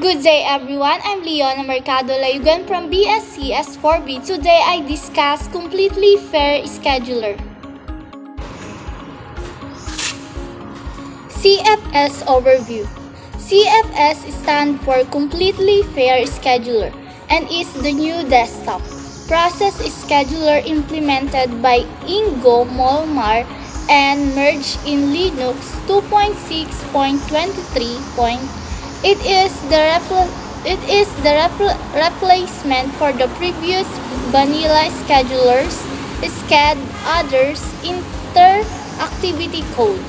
Good day everyone, I'm Leona Mercado Layugan from BSc S4B. Today I discuss Completely Fair Scheduler. CFS Overview. CFS stands for Completely Fair Scheduler and is the new desktop process scheduler implemented by Ingo Molnar and merged in Linux 2.6.23. It is the replacement for the previous vanilla schedulers, SCAD, others, interactivity code.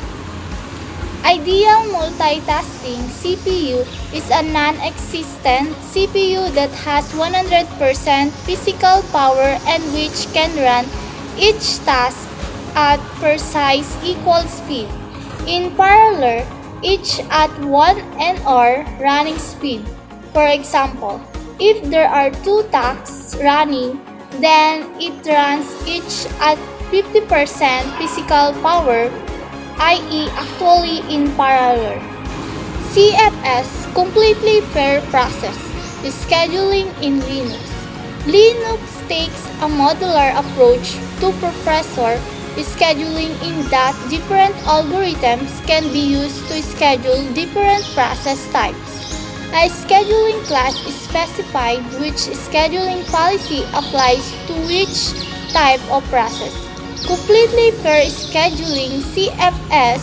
Ideal multitasking CPU is a non-existent CPU that has 100% physical power and which can run each task at precise equal speed. In parallel, each at 1 nr running speed. For example, if there are 2 tasks running, then it runs each at 50% physical power, i.e. actually in parallel. CFS, Completely Fair Process, is scheduling in Linux. Linux takes a modular approach to processor scheduling in that different algorithms can be used to schedule different process types. A scheduling class is specified which scheduling policy applies to which type of process. Completely Fair Scheduling CFS,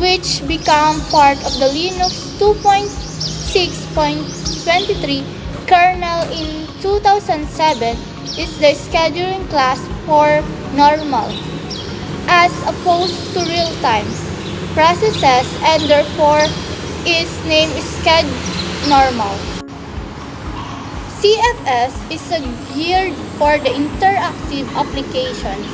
which became part of the Linux 2.6.23 kernel in 2007, is the scheduling class for normal, as opposed to real-time processes, and therefore is named ScedNormal. CFS is geared for the interactive applications,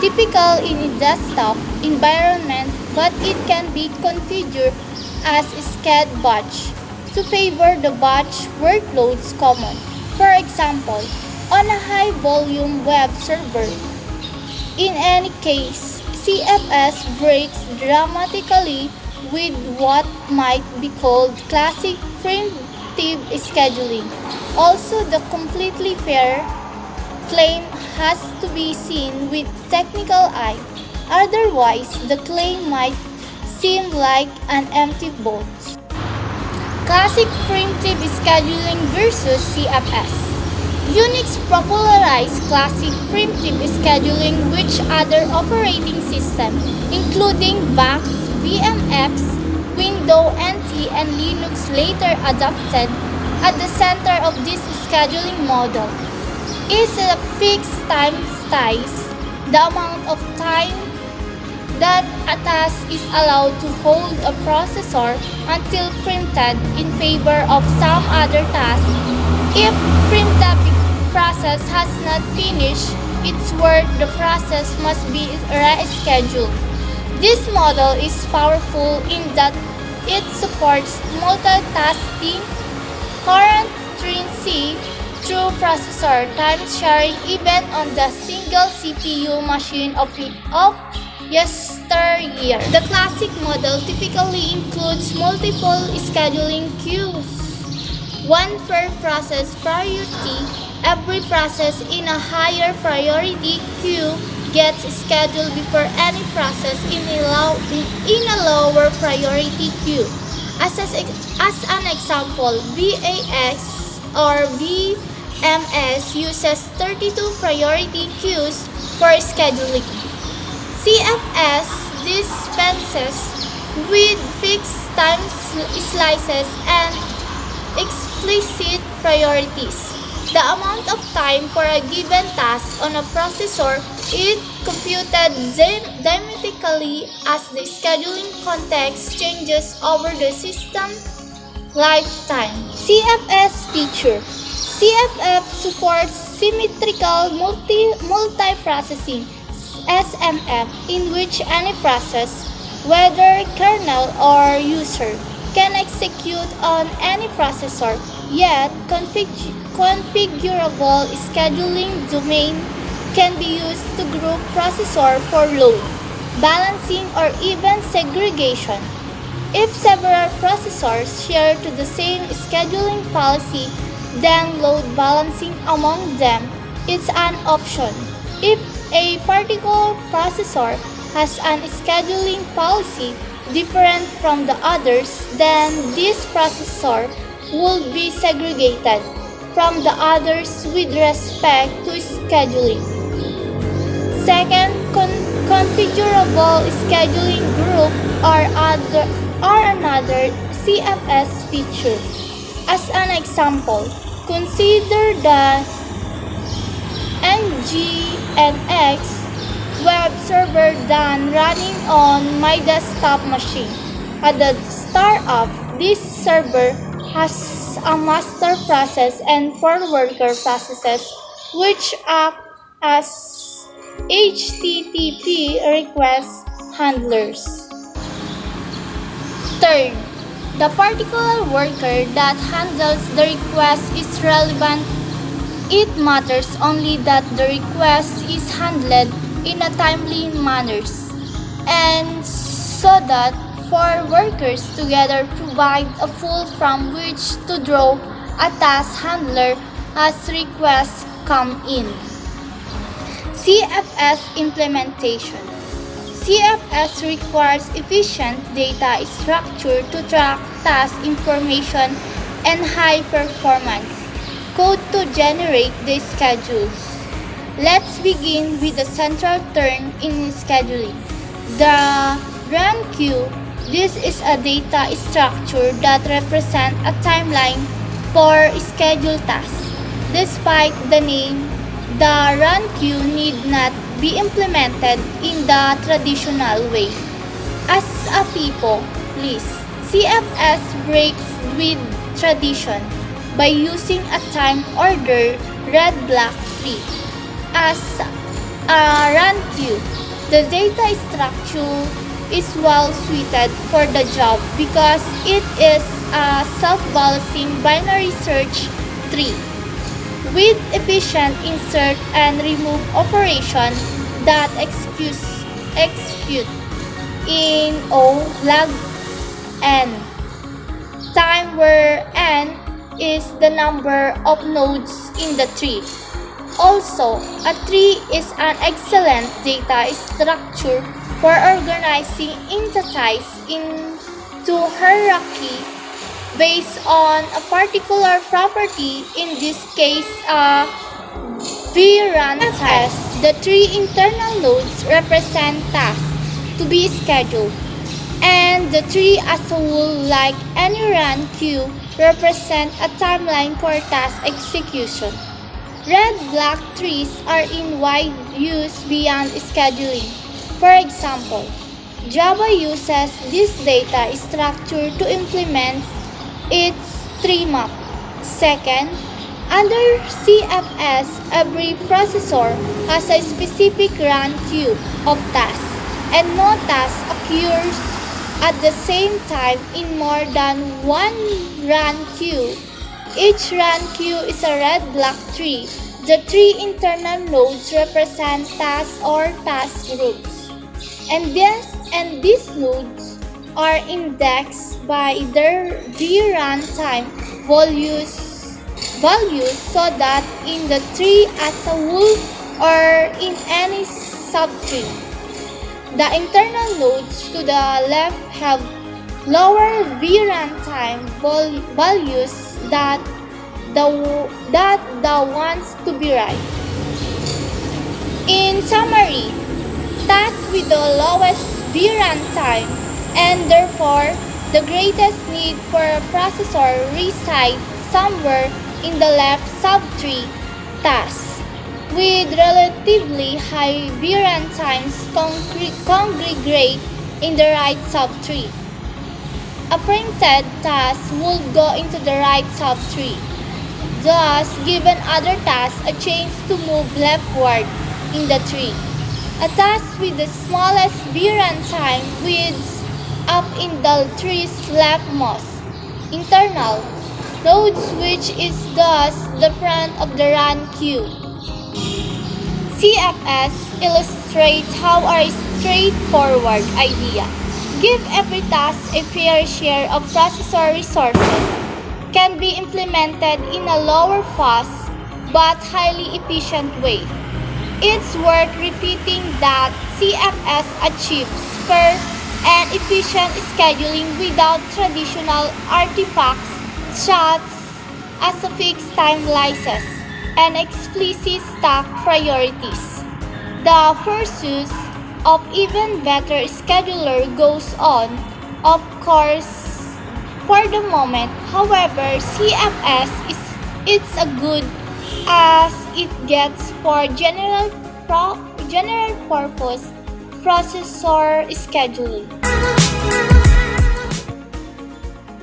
typical in a desktop environment, but it can be configured as SCAD batch to favor the batch workloads common. For example, on a high-volume web server. In any case, CFS breaks dramatically with what might be called classic preemptive scheduling. Also, the completely fair claim has to be seen with technical eye. Otherwise, the claim might seem like an empty box. Classic preemptive scheduling versus CFS. Unix popularized classic preemptive scheduling, which other operating systems, including VAX, VMX, Windows NT, and Linux later adopted. At the center of this scheduling model is a fixed time slice, the amount of time that a task is allowed to hold a processor until preempted in favor of some other task. If preemptive process has not finished its work, the process must be rescheduled. This model is powerful in that it supports multitasking, concurrency through processor time sharing even on the single CPU machine of yesteryear. The classic model typically includes multiple scheduling queues, one per process priority. Every process in a higher priority queue gets scheduled before any process in a lower priority queue. As an example, VAX or VMS uses 32 priority queues for scheduling. CFS dispenses with fixed time slices and explicit priorities. The amount of time for a given task on a processor is computed dynamically as the scheduling context changes over the system lifetime. CFS feature. CFS supports symmetrical multiprocessing (SMM), in which any process, whether kernel or user, can execute on any processor, yet configurable scheduling domain can be used to group processor for load, balancing, or even segregation. If several processors share to the same scheduling policy, then load balancing among them is an option. If a particular processor has an scheduling policy different from the others, then this processor will be segregated from the others with respect to scheduling. Second, configurable scheduling group are another CFS feature. As an example, consider the NGINX web server done running on my desktop machine. At the start of this server has a master process and four worker processes which act as HTTP request handlers. Third, the particular worker that handles the request is relevant. It matters only that the request is handled in a timely manner, and so that four workers together provide a pool from which to draw a task handler as requests come in. CFS implementation. CFS requires efficient data structure to track task information and high performance code to generate the schedules. Let's begin with the central term in scheduling, the run queue. This is a data structure that represents a timeline for scheduled tasks. Despite the name, the run queue need not be implemented in the traditional way. As a people, please, CFS breaks with tradition by using a time order red black tree as a run queue. The data structure is well suited for the job because it is a self-balancing binary search tree with efficient insert and remove operation that execute in O log n time, where n is the number of nodes in the tree. Also, a tree is an excellent data structure for organizing entities into hierarchy based on a particular property, in this case a VRAN task. The three internal nodes represent tasks to be scheduled, and the tree as a whole, like any run queue, represent a timeline for task execution. Red-black trees are in wide use beyond scheduling. For example, Java uses this data structure to implement its tree map. Second, under CFS, every processor has a specific run queue of tasks, and no task occurs at the same time in more than one run queue. Each run queue is a red-black tree. The three internal nodes represent tasks or task groups, and these nodes are indexed by their VRAN time values so that in the tree as a whole or in any subtree, the internal nodes to the left have lower VRAN time values that the ones to be right. In summary, tasks with the lowest VRAN time and therefore the greatest need for a processor reside somewhere in the left subtree. Tasks with relatively high VRAN times congregate in the right subtree. A printed task will go into the right subtree, thus giving other tasks a chance to move leftward in the tree. A task with the smallest VRAN time winds up in the tree's leftmost internal nodes, which is thus the front of the run queue. CFS illustrates how a straightforward idea Give every task a fair share of processor resources can be implemented in a lower cost but highly efficient way. It's worth repeating that CFS achieves fair and efficient scheduling without traditional artifacts such as a fixed time license and explicit staff priorities. The pursuit of even better scheduler goes on, of course, for the moment. However, CFS is it's a good as it gets for general purpose processor scheduling.